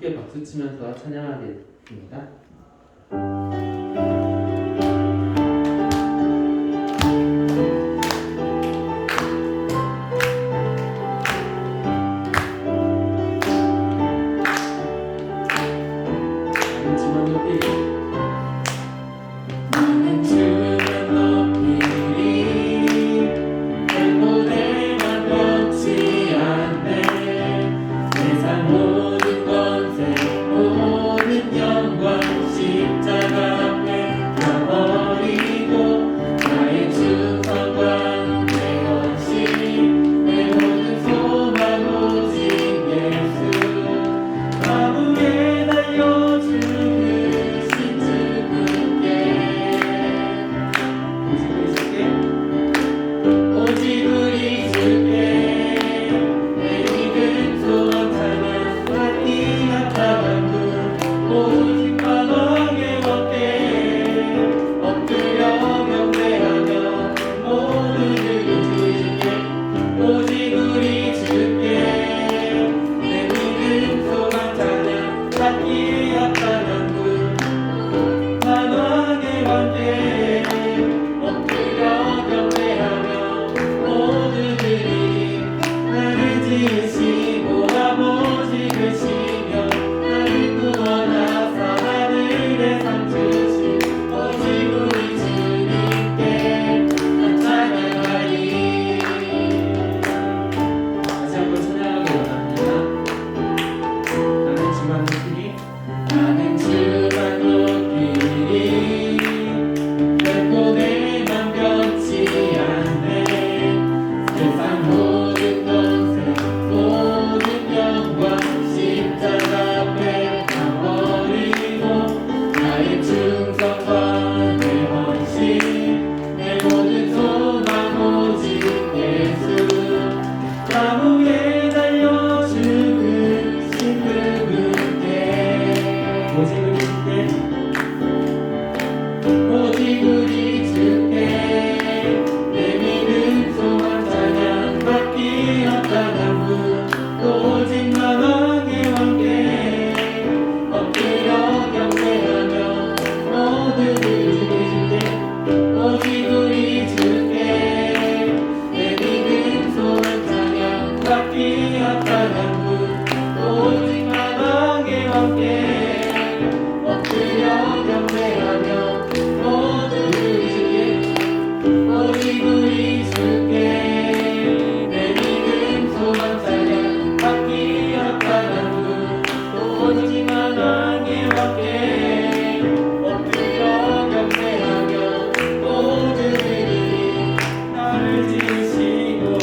함께 박수치면서 찬양하겠습니다.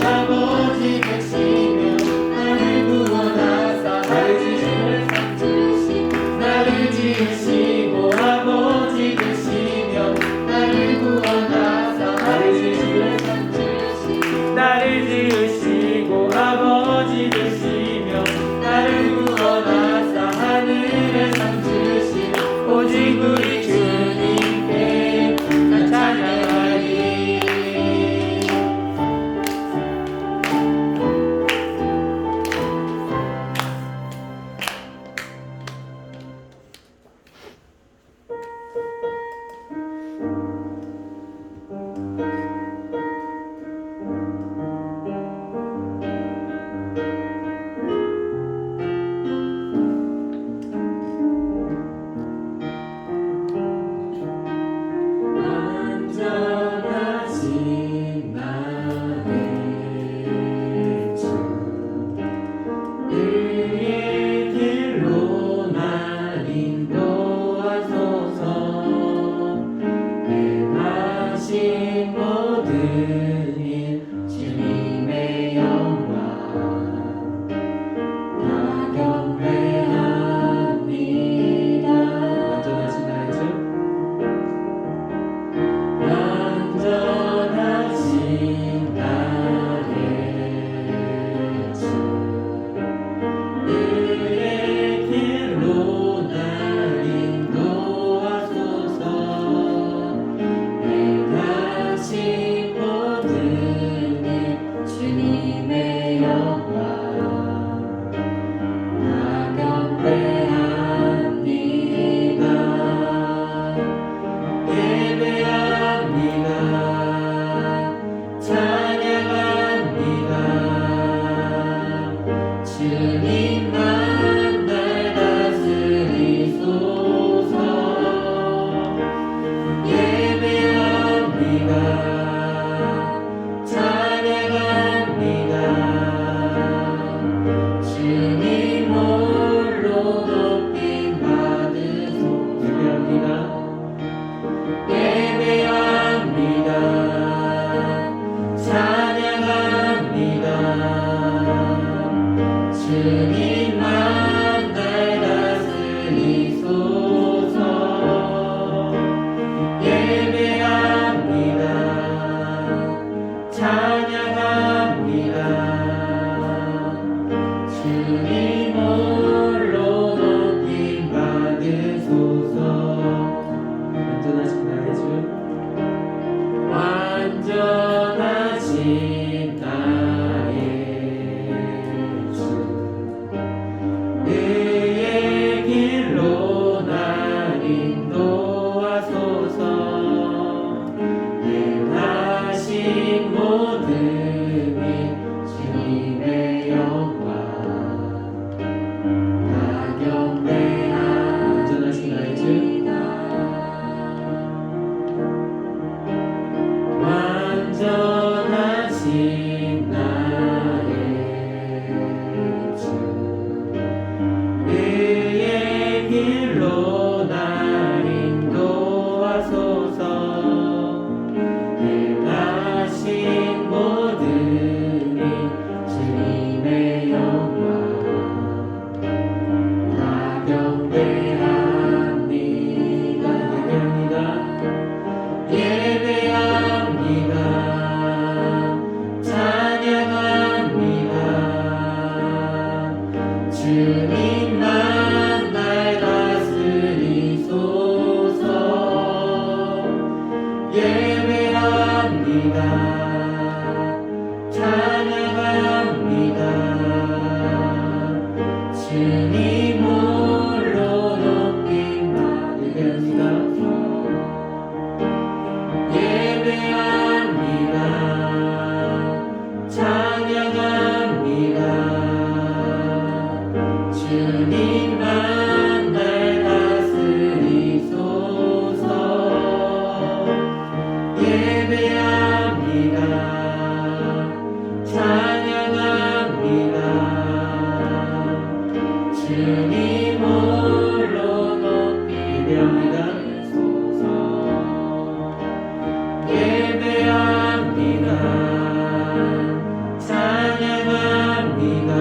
아버지 계시며 나를 구원 주님 홀로 높이 받으시옵소서. 예배합니다. 찬양합니다. 주님만 날 다스리소서. 예배합니다. 찬양합니다. 주님 홀로 높이 받으소서. 예배합니다. 찬양합니다.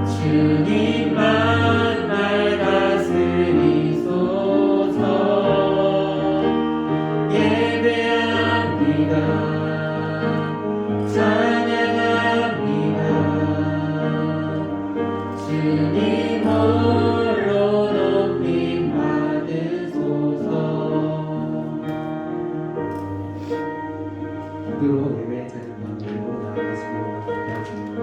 주님만 날 다스리소서. 예배합니다. 찬양합니다. 주님 홀로 높이 받으소서. 기도로 예배의 자리를 만들고 나아가시기를 바랍니다.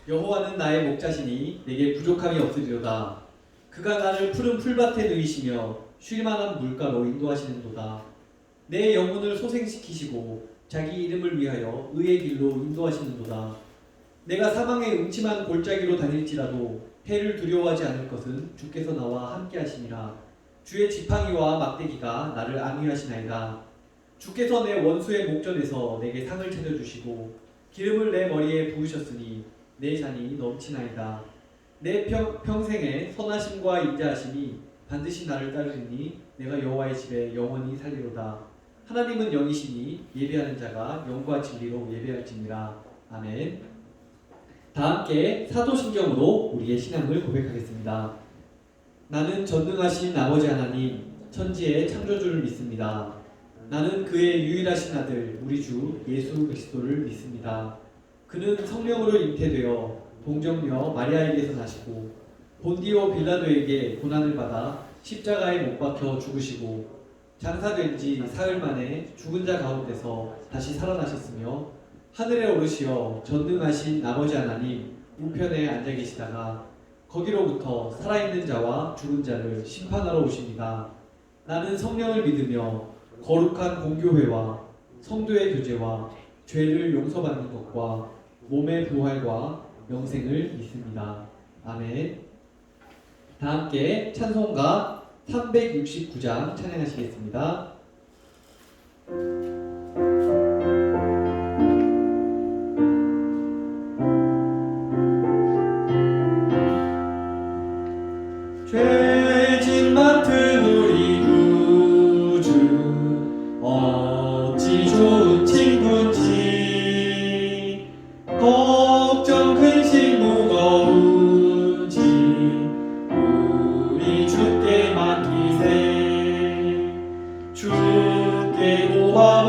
여호와는 나의 목자시니 내게 부족함이 없으리로다. 그가 나를 푸른 풀밭에 누이시며 쉴 만한 물가로 인도하시는도다. 내 영혼을 소생시키시고 자기 이름을 위하여 의의 길로 인도하시는도다. 내가 사망의 음침한 골짜기로 다닐지라도 해를 두려워하지 않을 것은 주께서 나와 함께 하시니라. 주의 지팡이와 막대기가 나를 안위하시나이다. 주께서 내 원수의 목전에서 내게 상을 차려주시고 기름을 내 머리에 부으셨으니 내 잔이 넘치나이다. 내 평생에 선하심과 인자하심이 반드시 나를 따르리니 내가 여호와의 집에 영원히 살리로다. 하나님은 영이시니 예배하는 자가 영과 진리로 예배할지니라. 아멘. 다 함께 사도신경으로 우리의 신앙을 고백하겠습니다. 나는 전능하신 아버지 하나님, 천지의 창조주를 믿습니다. 나는 그의 유일하신 아들 우리 주 예수 그리스도를 믿습니다. 그는 성령으로 잉태되어 동정녀 마리아에게서 나시고 본디오 빌라도에게 고난을 받아 십자가에 못 박혀 죽으시고 장사된 지 사흘 만에 죽은 자 가운데서 다시 살아나셨으며 하늘에 오르시어 전능하신 아버지 하나님 우편에 앉아 계시다가 거기로부터 살아있는 자와 죽은 자를 심판하러 오십니다. 나는 성령을 믿으며 거룩한 공교회와 성도의 교제와 죄를 용서받는 것과 몸의 부활과 영생을 믿습니다. 아멘. 다 함께 찬송가 369장 찬양하시겠습니다. 죄진 맡은 우리 구주 어찌 좋은 친구인지 걱정 근심 무거운지 우리 주께 맡기세. 주께 고와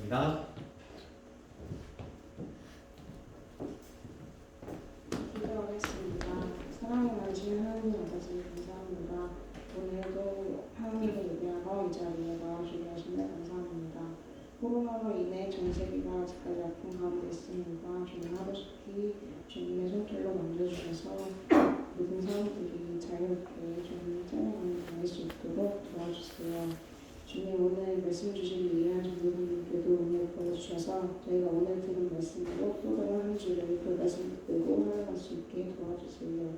하겠습니다. 기도하겠습니다. 사랑이 많으신 하나님 아버지 감사합니다. 오늘도 하나님을 예배하러 이 자리에 나와주게 하시며 감사합니다. 코로나로 인해 전 세계가 아직까지 아픈 가운데 있습니다. 주님 하루속히 주님의 손길로 만져주셔서 모든 사람들이 자유롭게 주님의 찬양을 다닐 수 있도록 도와주세요. 주님 오늘 말씀 주시기 위한 전도사님께도 은혜를 보여주셔서 저희가 오늘 들은 말씀으로 또 다른 한 주를 그 말씀 붙들고 살아갈 수 있게 도와주세요.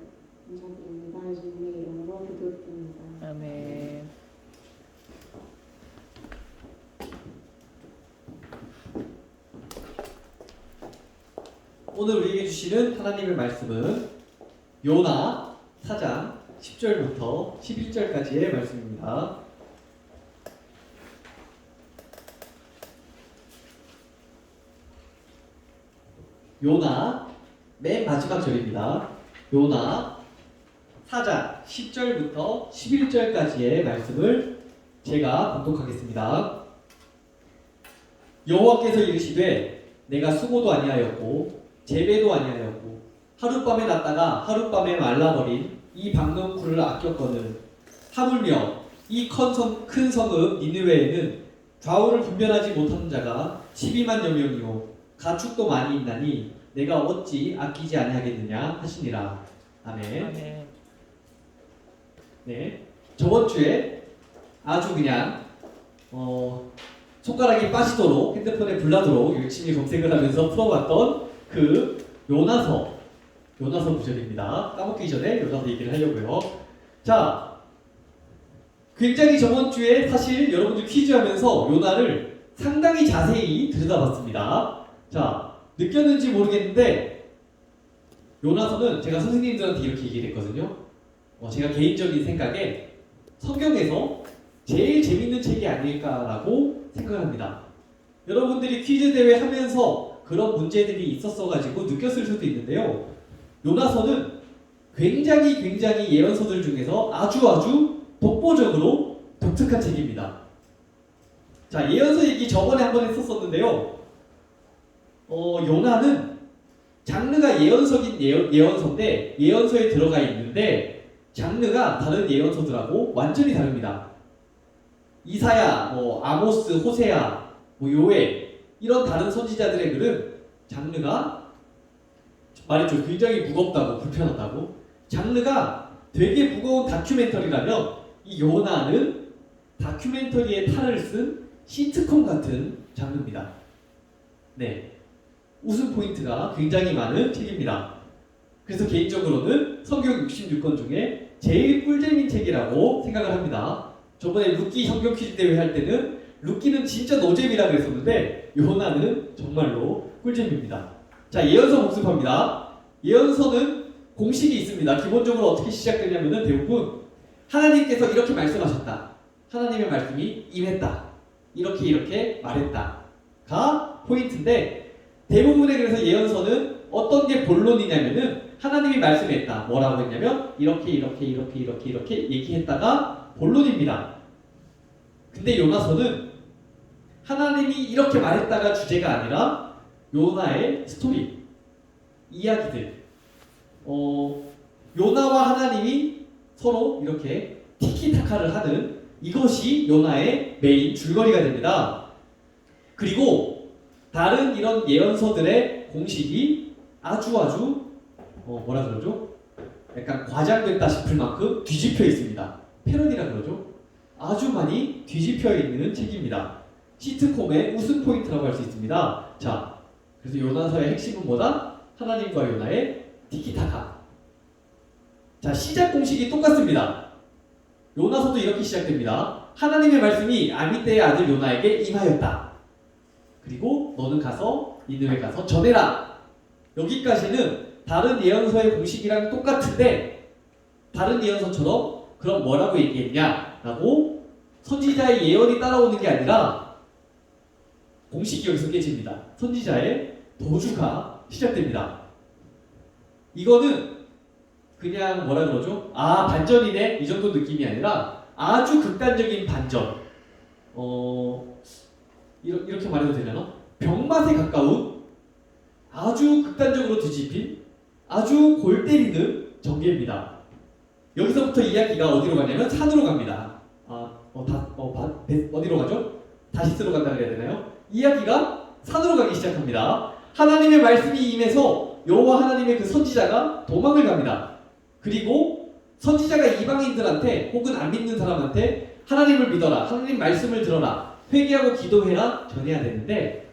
감사드립니다. 예수님의 이름으로 기도드립니다. 아멘. 오늘 우리에게 주시는 하나님의 말씀은 요나 4장 10절부터 11절까지의 말씀입니다. 요나 맨 마지막 절입니다. 요나 4장 10절부터 11절까지의 말씀을 제가 봉독하겠습니다. 여호와께서 이르시되 내가 수고도 아니하였고 재배도 아니하였고 하룻밤에 났다가 하룻밤에 말라버린 이 박농 굴을 아꼈거늘 하물며 이 큰 성읍 니느웨에는 좌우를 분별하지 못하는 자가 12만여 명이요 가축도 많이 있나니 내가 어찌 아끼지 아니하겠느냐 하시니라. 아멘. 아멘. 네, 저번 주에 아주 그냥 손가락이 빠지도록 핸드폰에 불나도록 열심히 검색을 하면서 풀어봤던 그 요나서 구절입니다. 까먹기 전에 요나서 얘기를 하려고요. 자, 굉장히 저번 주에 사실 여러분들 퀴즈 하면서 요나를 상당히 자세히 들여다봤습니다. 자, 느꼈는지 모르겠는데 요나서는 제가 선생님들한테 이렇게 얘기를 했거든요. 제가 개인적인 생각에 성경에서 제일 재밌는 책이 아닐까라고 생각합니다. 여러분들이 퀴즈 대회 하면서 그런 문제들이 있었어가지고 느꼈을 수도 있는데요. 요나서는 굉장히 예언서들 중에서 아주 독보적으로 독특한 책입니다. 자, 예언서 얘기 저번에 한번 했었었는데요. 요나는 장르가 예언서긴 예언서인데 예언서에 들어가 있는데 장르가 다른 예언서들하고 완전히 다릅니다. 이사야, 아모스, 호세아, 요엘 이런 다른 선지자들의 글은 장르가 말했죠. 굉장히 무겁다고 불편하다고. 장르가 되게 무거운 다큐멘터리라면 이 요나는 다큐멘터리의 탈을 쓴 시트콤 같은 장르입니다. 네, 웃음 포인트가 굉장히 많은 책입니다. 그래서 개인적으로는 성경 66권 중에 제일 꿀잼인 책이라고 생각을 합니다. 저번에 루키 성경 퀴즈 대회 할 때는 루키는 진짜 노잼이라고 했었는데 요나는 정말로 꿀잼입니다. 자, 예언서 복습합니다. 예언서는 공식이 있습니다. 기본적으로 어떻게 시작되냐면은 대부분 하나님께서 이렇게 말씀하셨다. 하나님의 말씀이 임했다. 이렇게 말했다가 포인트인데 대부분의 그래서 예언서는 어떤 게 본론이냐면은 하나님이 말씀했다. 뭐라고 했냐면 이렇게 얘기했다가 본론입니다. 근데 요나서는 하나님이 이렇게 말했다가 주제가 아니라 요나의 스토리, 이야기들. 요나와 하나님이 서로 이렇게 티키타카를 하는 이것이 요나의 메인 줄거리가 됩니다. 그리고 다른 이런 예언서들의 공식이 아주 뭐라 그러죠? 약간 과장됐다 싶을 만큼 뒤집혀 있습니다. 패러디라 그러죠? 아주 많이 뒤집혀 있는 책입니다. 시트콤의 웃음 포인트라고 할 수 있습니다. 자, 그래서 요나서의 핵심은 뭐다? 하나님과 요나의 티키타카. 자, 시작 공식이 똑같습니다. 요나서도 이렇게 시작됩니다. 하나님의 말씀이 아미떼의 아들 요나에게 임하였다. 그리고 너는 가서 니느웨 가서 전해라. 여기까지는 다른 예언서의 공식이랑 똑같은데 다른 예언서처럼 그럼 뭐라고 얘기했냐? 라고 선지자의 예언이 따라오는 게 아니라 공식이 여기서 깨집니다. 선지자의 도주가 시작됩니다. 이거는 그냥 뭐라 그러죠? 아, 반전이네? 이 정도 느낌이 아니라 아주 극단적인 반전. 이렇게 말해도 되려나? 병맛에 가까운 아주 극단적으로 뒤집힌 아주 골 때리는 전개입니다. 여기서부터 이야기가 어디로 가냐면 산으로 갑니다. 어디로 가죠? 다시스로 간다 그래야 되나요? 이야기가 산으로 가기 시작합니다. 하나님의 말씀이 임해서 여호와 하나님의 그 선지자가 도망을 갑니다. 그리고 선지자가 이방인들한테 혹은 안 믿는 사람한테 하나님을 믿어라, 하나님 말씀을 들어라, 회개하고 기도해라 전해야 되는데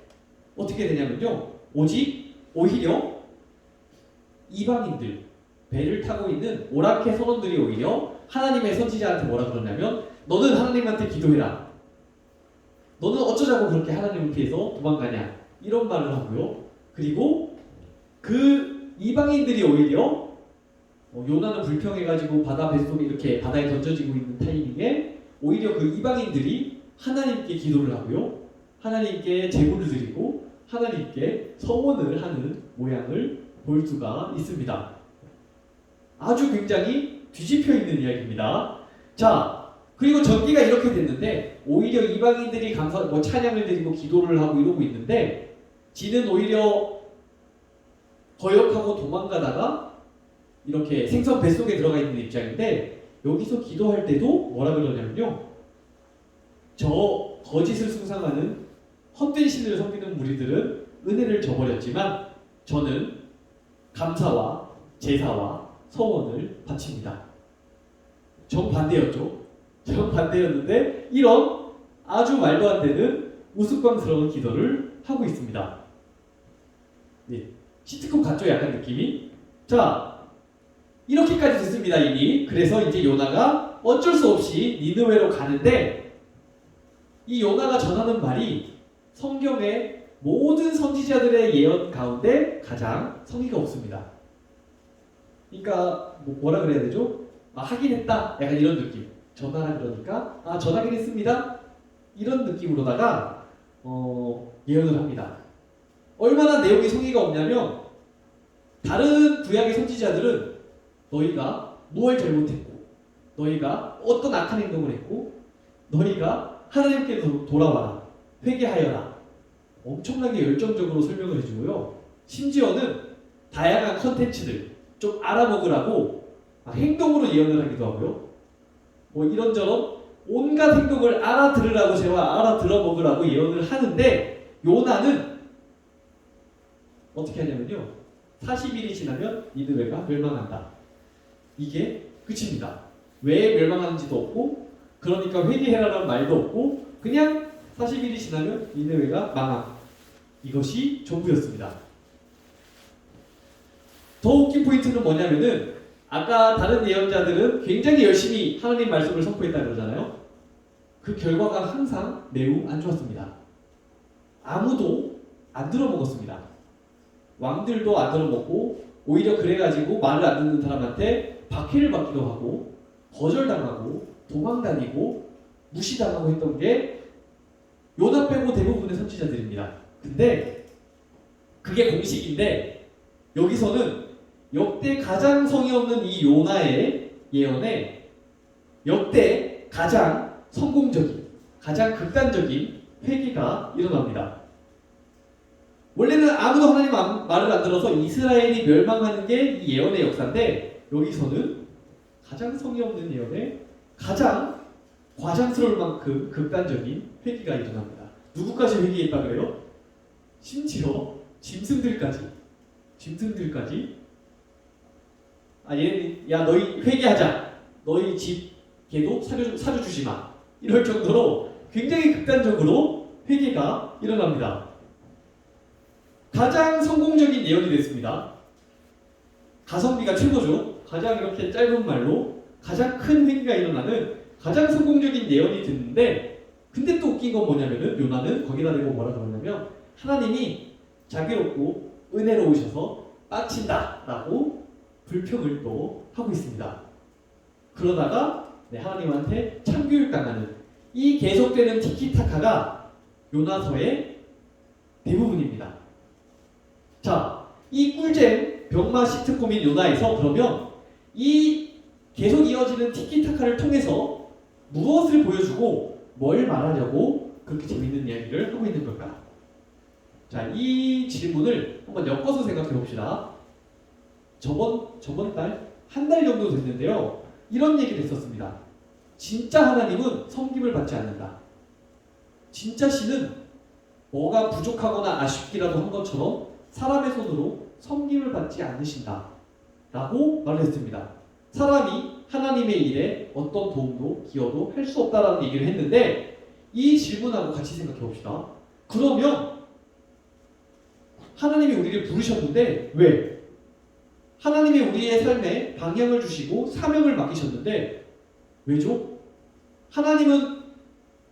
어떻게 되냐면요, 오히려 이방인들, 배를 타고 있는 오라케 선원들이 오히려 하나님의 선지자한테 뭐라 그러냐면 너는 하나님한테 기도해라, 너는 어쩌자고 그렇게 하나님을 피해서 도망가냐, 이런 말을 하고요. 그리고 그 이방인들이 오히려 요나는 불평해가지고 바다 뱃속에 이렇게 바다에 던져지고 있는 타이밍에 오히려 그 이방인들이 하나님께 기도를 하고요, 하나님께 제물을 드리고 하나님께 서원을 하는 모양을 볼 수가 있습니다. 아주 굉장히 뒤집혀 있는 이야기입니다. 자, 그리고 전개가 이렇게 됐는데 오히려 이방인들이 찬양을 드리고 기도를 하고 이러고 있는데 지는 오히려 거역하고 도망가다가 이렇게 생선 뱃속에 들어가 있는 입장인데 여기서 기도할 때도 뭐라 그러냐면요, 저 거짓을 숭상하는 헛된 신을 섬기는 무리들은 은혜를 저버렸지만 저는 감사와 제사와 서원을 바칩니다. 정반대였죠. 정반대였는데 이런 아주 말도 안 되는 우스꽝스러운 기도를 하고 있습니다. 네, 시트콤 같죠? 약간 느낌이? 자, 이렇게까지 됐습니다 이미. 그래서 이제 요나가 어쩔 수 없이 니느웨로 가는데 이 요나가 전하는 말이 성경의 모든 선지자들의 예언 가운데 가장 성의가 없습니다. 그러니까 뭐라 그래야 되죠? 하긴 했다, 약간 이런 느낌. 전하라 그러니까 전하긴 했습니다, 이런 느낌으로다가 예언을 합니다. 얼마나 내용이 성의가 없냐면 다른 구약의 선지자들은 너희가 무엇을 잘못했고, 너희가 어떤 악한 행동을 했고, 너희가 하나님께로 돌아와라, 회개하여라, 엄청나게 열정적으로 설명을 해주고요. 심지어는 다양한 컨텐츠들 좀 알아먹으라고 행동으로 예언을 하기도 하고요. 이런저런 온갖 행동을 알아들으라고 제가 알아들어 먹으라고 예언을 하는데 요나는 어떻게 하냐면요, 40일이 지나면 니느웨가 멸망한다, 이게 끝입니다. 왜 멸망하는지도 없고, 그러니까 회개해라라는 말도 없고, 그냥 40일이 지나면 니느웨가 망함, 이것이 전부였습니다. 더 웃긴 포인트는 뭐냐면은 아까 다른 예언자들은 굉장히 열심히 하나님 말씀을 선포했다 그러잖아요. 그 결과가 항상 매우 안 좋았습니다. 아무도 안 들어먹었습니다. 왕들도 안 들어먹고 오히려 그래가지고 말을 안 듣는 사람한테 박해를 받기도 하고 거절당하고 도망다니고 무시당하고 했던 게 요나 빼고 대부분의 선지자들입니다. 근데 그게 공식인데 여기서는 역대 가장 성의 없는 이 요나의 예언에 역대 가장 성공적인, 가장 극단적인 회개가 일어납니다. 원래는 아무도 하나님 말을 안 들어서 이스라엘이 멸망하는 게 이 예언의 역사인데 여기서는 가장 성의 없는 예언에 가장 과장스러울 만큼 극단적인 회개가 일어납니다. 누구까지 회개했다 그래요? 심지어 짐승들까지 야 너희 회개하자, 너희 집 개도 사료 주지 마, 이럴 정도로 굉장히 극단적으로 회개가 일어납니다. 가장 성공적인 예언이 됐습니다. 가성비가 최고죠. 가장 이렇게 짧은 말로 가장 큰 회개가 일어나는 가장 성공적인 예언이 됐는데, 근데 또 웃긴 건 뭐냐면은 요나는 거기다 대고 뭐라 그러냐면 하나님이 자비롭고 은혜로우셔서 빡친다라고 불평을 또 하고 있습니다. 그러다가 하나님한테 참교육당하는 이 계속되는 티키타카가 요나서의 대부분입니다. 자, 이 꿀잼 병마 시트콤인 요나에서 그러면 이 계속 이어지는 티키타카를 통해서 무엇을 보여주고 뭘 말하려고 그렇게 재밌는 이야기를 하고 있는 걸까? 자, 이 질문을 한번 엮어서 생각해 봅시다. 저번 달, 한 달 정도 됐는데요. 이런 얘기를 했었습니다. 진짜 하나님은 섬김을 받지 않는다. 진짜 신은 뭐가 부족하거나 아쉽기라도 한 것처럼 사람의 손으로 섬김을 받지 않으신다. 라고 말을 했습니다. 사람이 하나님의 일에 어떤 도움도 기여도 할 수 없다라는 얘기를 했는데 이 질문하고 같이 생각해 봅시다. 그러면 하나님이 우리를 부르셨는데 왜? 하나님이 우리의 삶에 방향을 주시고 사명을 맡기셨는데 왜죠? 하나님은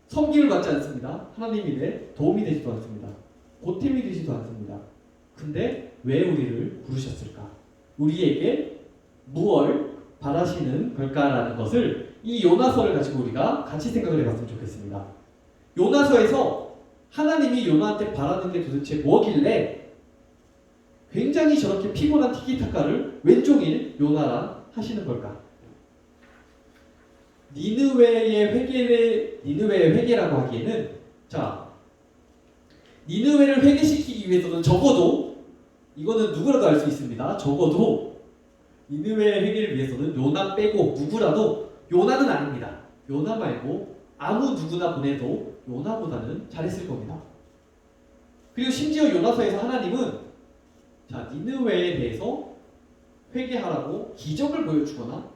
섬김을 받지 않습니다. 하나님 일에 도움이 되지도 않습니다. 보탬이 되지도 않습니다. 근데 왜 우리를 부르셨을까? 우리에게 무엇을 바라시는 걸까라는 것을 이 요나서를 가지고 우리가 같이 생각을 해봤으면 좋겠습니다. 요나서에서 하나님이 요나한테 바라는 게 도대체 뭐길래 굉장히 저렇게 피곤한 티키타카를 왼종일 요나랑 하시는 걸까? 니느웨의 회개라고 하기에는 자 니느웨를 회개시키기 위해서는 적어도 이거는 누구라도 알 수 있습니다. 적어도 니느웨의 회개를 위해서는 요나 빼고 누구라도 요나는 아닙니다. 요나 말고 아무 누구나 보내도 요나보다는 잘했을 겁니다. 그리고 심지어 요나서에서 하나님은 자 니느웨에 대해서 회개하라고 기적을 보여주거나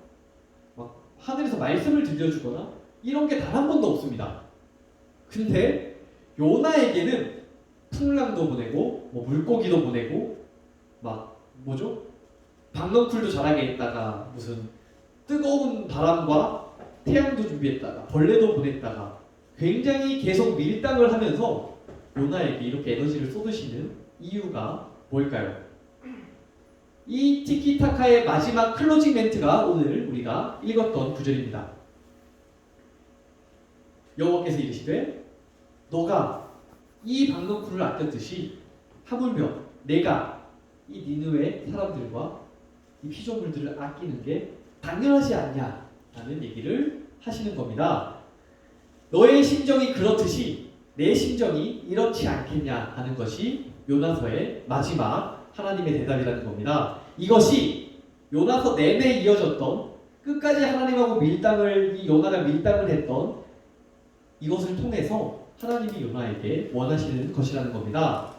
막 하늘에서 말씀을 들려주거나 이런 게 단 한 번도 없습니다. 근데 요나에게는 풍랑도 보내고 뭐 물고기도 보내고 막 뭐죠? 박넝쿨도 자라게 했다가 무슨 뜨거운 바람과 태양도 준비했다가 벌레도 보냈다가 굉장히 계속 밀당을 하면서 요나에게 이렇게 에너지를 쏟으시는 이유가 뭘까요? 이 티키타카의 마지막 클로징 멘트가 오늘 우리가 읽었던 구절입니다. 여호와께서 이르시되 너가 이 박넝쿨을 아꼈듯이 하물며 내가 이 니느웨 사람들과 이 피조물들을 아끼는 게 당연하지 않냐라는 얘기를 하시는 겁니다. 너의 심정이 그렇듯이 내 심정이 이렇지 않겠냐 하는 것이 요나서의 마지막 하나님의 대답이라는 겁니다. 이것이 요나서 내내 이어졌던 끝까지 하나님하고 이 요나가 밀당을 했던 이것을 통해서 하나님이 요나에게 원하시는 것이라는 겁니다.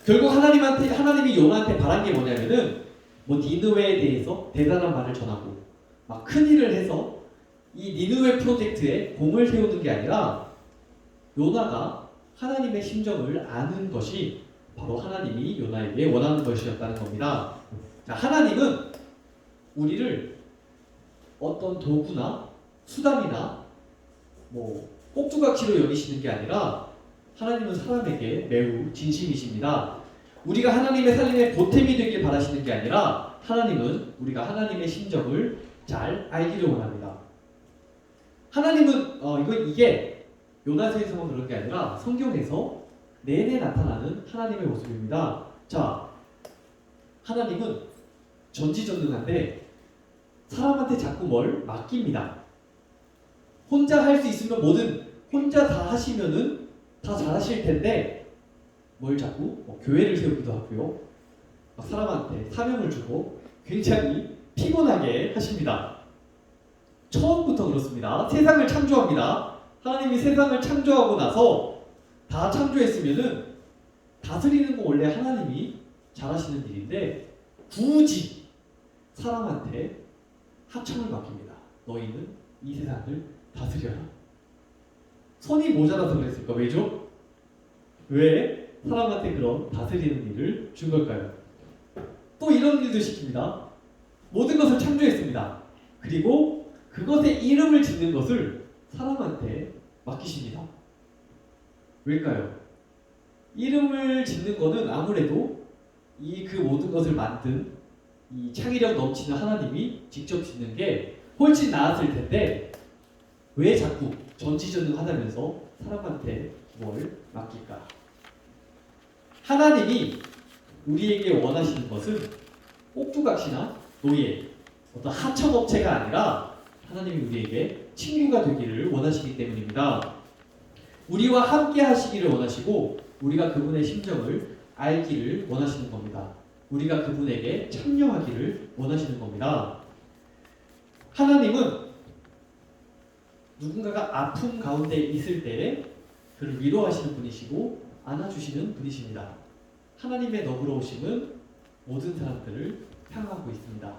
결국 하나님이 요나한테 바란 게 뭐냐면은 뭐 니느웨에 대해서 대단한 말을 전하고 막 큰 일을 해서 이 니느웨 프로젝트에 공을 세우는 게 아니라 요나가 하나님의 심정을 아는 것이 바로 하나님이 요나에게 원하는 것이었다는 겁니다. 자, 하나님은 우리를 어떤 도구나 수단이나 뭐 꼭두각시로 여기시는 게 아니라 하나님은 사람에게 매우 진심이십니다. 우리가 하나님의 살림에 보탬이 되길 바라시는 게 아니라 하나님은 우리가 하나님의 심정을 잘 알기를 원합니다. 하나님은 이게 요나서에서만 그런 게 아니라 성경에서 내내 나타나는 하나님의 모습입니다. 자, 하나님은 전지전능한데 사람한테 자꾸 뭘 맡깁니다. 혼자 할 수 있으면 혼자 다 하시면은 다 잘하실 텐데 뭘 자꾸 교회를 세우기도 하고요. 막 사람한테 사명을 주고 굉장히 피곤하게 하십니다. 처음부터 그렇습니다. 세상을 창조합니다. 하나님이 세상을 창조하고 나서 다 창조했으면은 다스리는 거 원래 하나님이 잘하시는 일인데 굳이 사람한테 하청을 맡깁니다. 너희는 이 세상을 다스려라. 손이 모자라서 그랬을까? 왜죠? 왜 사람한테 그런 다스리는 일을 준 걸까요? 또 이런 일도 시킵니다. 모든 것을 창조했습니다. 그리고 그것에 이름을 짓는 것을 사람한테 맡기십니다. 왜일까요? 이름을 짓는 것은 아무래도 그 모든 것을 만든 이 창의력 넘치는 하나님이 직접 짓는 게 훨씬 나았을 텐데 왜 자꾸 전지전능하다면서 사람한테 뭘 맡길까? 하나님이 우리에게 원하시는 것은 꼭두각시나 노예, 어떤 하청업체가 아니라 하나님이 우리에게 친구가 되기를 원하시기 때문입니다. 우리와 함께 하시기를 원하시고 우리가 그분의 심정을 알기를 원하시는 겁니다. 우리가 그분에게 참여하기를 원하시는 겁니다. 하나님은 누군가가 아픔 가운데 있을 때 그를 위로하시는 분이시고 안아주시는 분이십니다. 하나님의 너그러우심은 모든 사람들을 향하고 있습니다.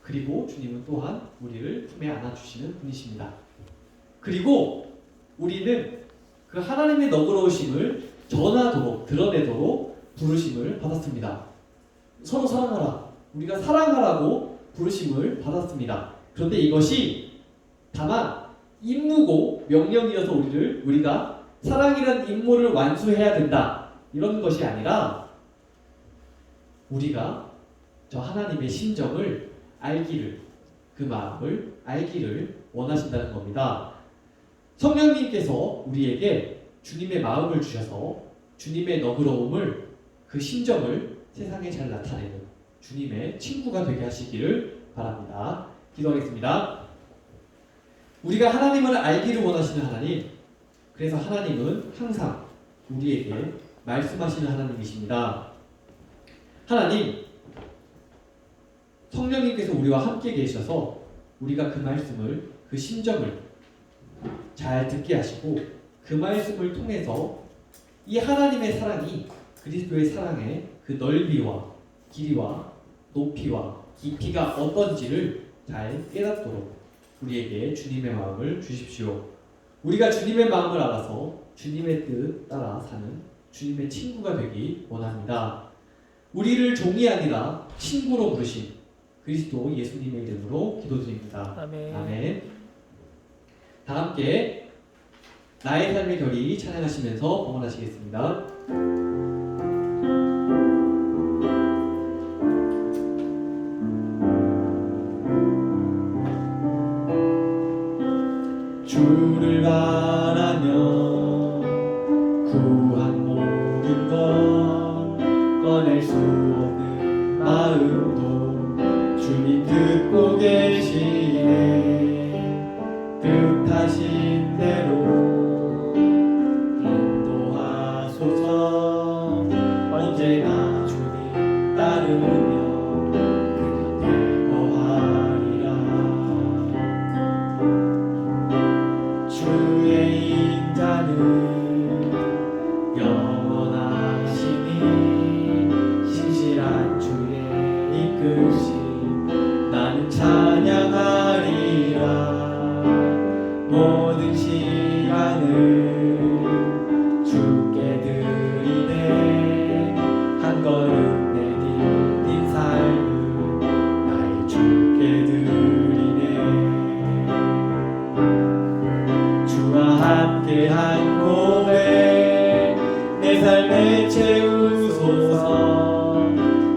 그리고 주님은 또한 우리를 품에 안아주시는 분이십니다. 그리고 우리는 그 하나님의 너그러우심을 전하도록 드러내도록 부르심을 받았습니다. 서로 사랑하라. 우리가 사랑하라고 부르심을 받았습니다. 그런데 이것이 다만 임무고 명령이어서 우리가 사랑이라는 임무를 완수해야 된다 이런 것이 아니라 우리가 저 하나님의 심정을 알기를, 그 마음을 알기를 원하신다는 겁니다. 성령님께서 우리에게 주님의 마음을 주셔서 주님의 너그러움을, 그 심정을 세상에 잘 나타내는 주님의 친구가 되게 하시기를 바랍니다. 기도하겠습니다. 우리가 하나님을 알기를 원하시는 하나님, 그래서 하나님은 항상 우리에게 말씀하시는 하나님이십니다. 하나님, 성령님께서 우리와 함께 계셔서 우리가 그 말씀을, 그 심정을 잘 듣게 하시고 그 말씀을 통해서 이 하나님의 사랑이 그리스도의 사랑의 그 넓이와 길이와 높이와 깊이가 어떤지를 잘 깨닫도록 우리에게 주님의 마음을 주십시오. 우리가 주님의 마음을 알아서 주님의 뜻 따라 사는 주님의 친구가 되기 원합니다. 우리를 종이 아니라 친구로 부르신 그리스도 예수님의 이름으로 기도드립니다. 아멘. 아멘. 다 함께 나의 삶의 결의 찬양하시면서 봉헌하시겠습니다. 주를 바라며 구한 모든 것 꺼낼 수 없는 마음도 주님 듣고 계시네. 뜻하신 대로 인도하소서. 언제나 주님 따르며 그 곁에 거하리라. 주의 인자는 영원하시니 신실한 주의 이끄심 나는 찬양하리라. 모든 시간을 주께 드리네. 한 걸음 내딛는 삶을 나의 주께 드리네. 주와 함께한 고백 내 삶에 채우소서.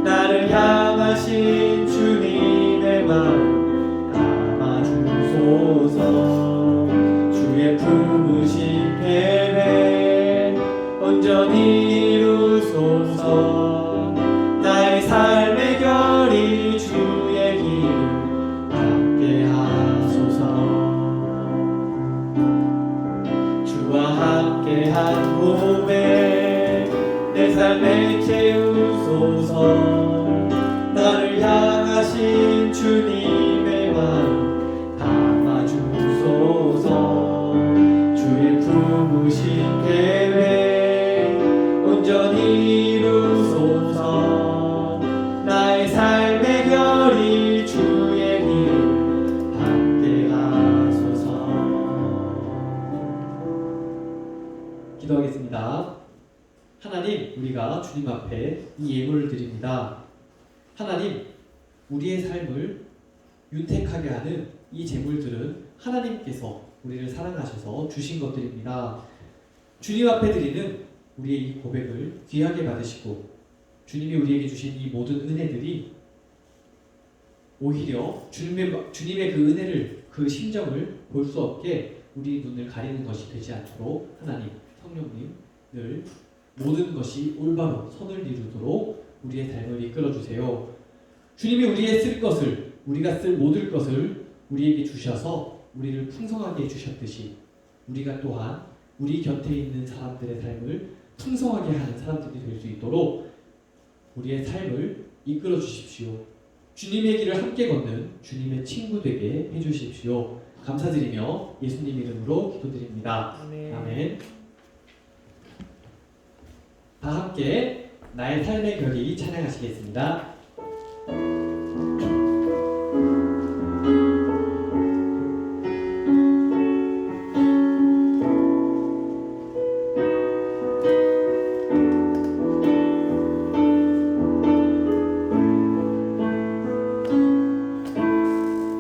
나를 향하신 주님의 마음 담아주소서. 주의 품으신 계획 온전히 이루소서. 나의 삶의 결의 주의 길 함께하소서. 주와 함께한 고백 내 삶에 채우소서. 나를 향하신 주님의 마음 담아주소서. 주의 품으신 계획 온전히 이루소서. 나의 삶의 결의 주의 길 함께하소서. 기도하겠습니다. 하나님, 우리가 주님 앞에 이 예물을 드립니다. 하나님, 우리의 삶을 윤택하게 하는 이 제물들은 하나님께서 우리를 사랑하셔서 주신 것들입니다. 주님 앞에 드리는 우리의 이 고백을 귀하게 받으시고 주님이 우리에게 주신 이 모든 은혜들이 오히려 주님의 그 은혜를, 그 심정을 볼 수 없게 우리 눈을 가리는 것이 되지 않도록 하나님, 성령님 늘 모든 것이 올바로 선을 이루도록 우리의 삶을 이끌어 주세요. 주님이 우리의 쓸 것을, 우리가 쓸 모든 것을 우리에게 주셔서 우리를 풍성하게 해주셨듯이 우리가 또한 우리 곁에 있는 사람들의 삶을 풍성하게 하는 사람들이 될 수 있도록 우리의 삶을 이끌어 주십시오. 주님의 길을 함께 걷는 주님의 친구 되게 해주십시오. 감사드리며 예수님 이름으로 기도드립니다. 아멘. 다 함께 나의 삶의 결이 찬양하시겠습니다.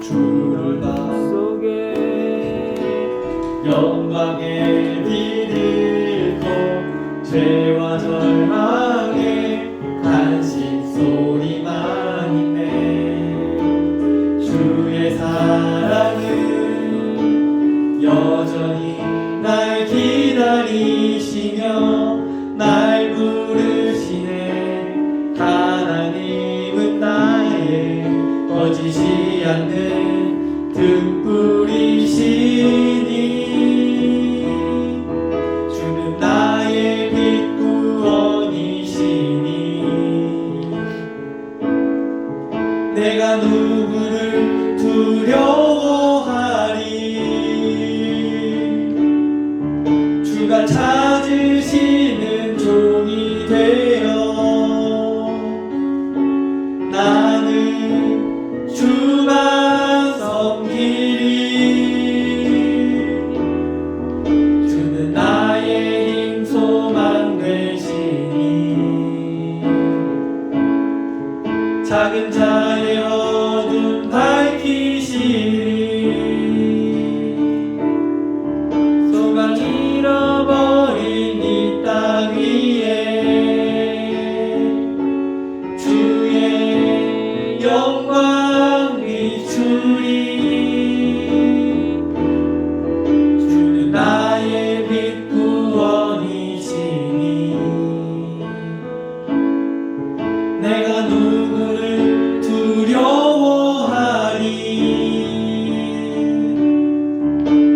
주를 속에 영광의 빛을 고 죄와 절망에 간신 소리만 있네. 주의 사랑은 여전히 날 기다리시며 날 부르시네. 하나님은 나의 꺼지지 않는 등불이시니 주는 나의 빛 구원이시니 내가 누구를 두려워하리. 주가 찾으시는 종이 되어 나는 주만 섬기리. 주는 나의 힘 소망 되시니 작은 자의 어둠 밝히시리. 소망 잃어버린 이 땅 위에 주의 영광 비추리. 주는 나의 빛 구원이시니 내가 누구를 두려워하리.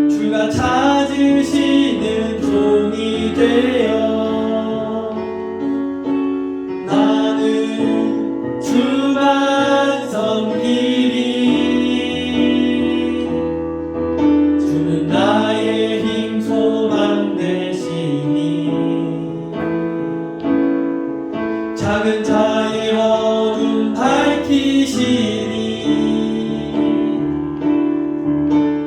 주가 찾으시는 종이 되어 나는 주만 섬기리. 주는 나의 힘 소망 되시니 작은 자의 어둠 밝히시니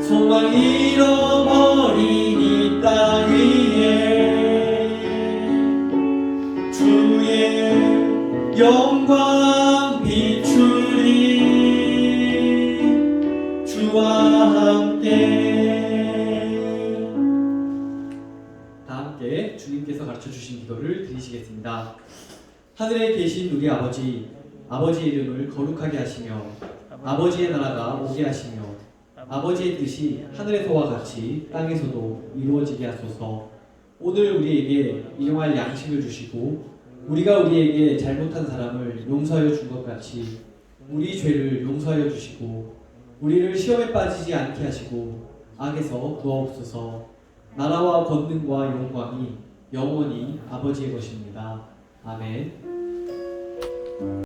소망 잃어버린 이 땅 위에 주의 영광 비추리. 주와 함께 다 함께 주님께서 가르쳐 주신 기도를 드리시겠습니다. 하늘에 계신 우리 아버지, 아버지의 이름을 거룩하게 하시며 아버지의 나라가 오게 하시며 아버지의 뜻이 하늘에서와 같이 땅에서도 이루어지게 하소서. 오늘 우리에게 일용할 양식을 주시고 우리가 우리에게 잘못한 사람을 용서하여 준 것 같이 우리 죄를 용서하여 주시고 우리를 시험에 빠지지 않게 하시고 악에서 구하옵소서. 나라와 권능과 영광이 영원히 아버지의 것입니다. 아멘.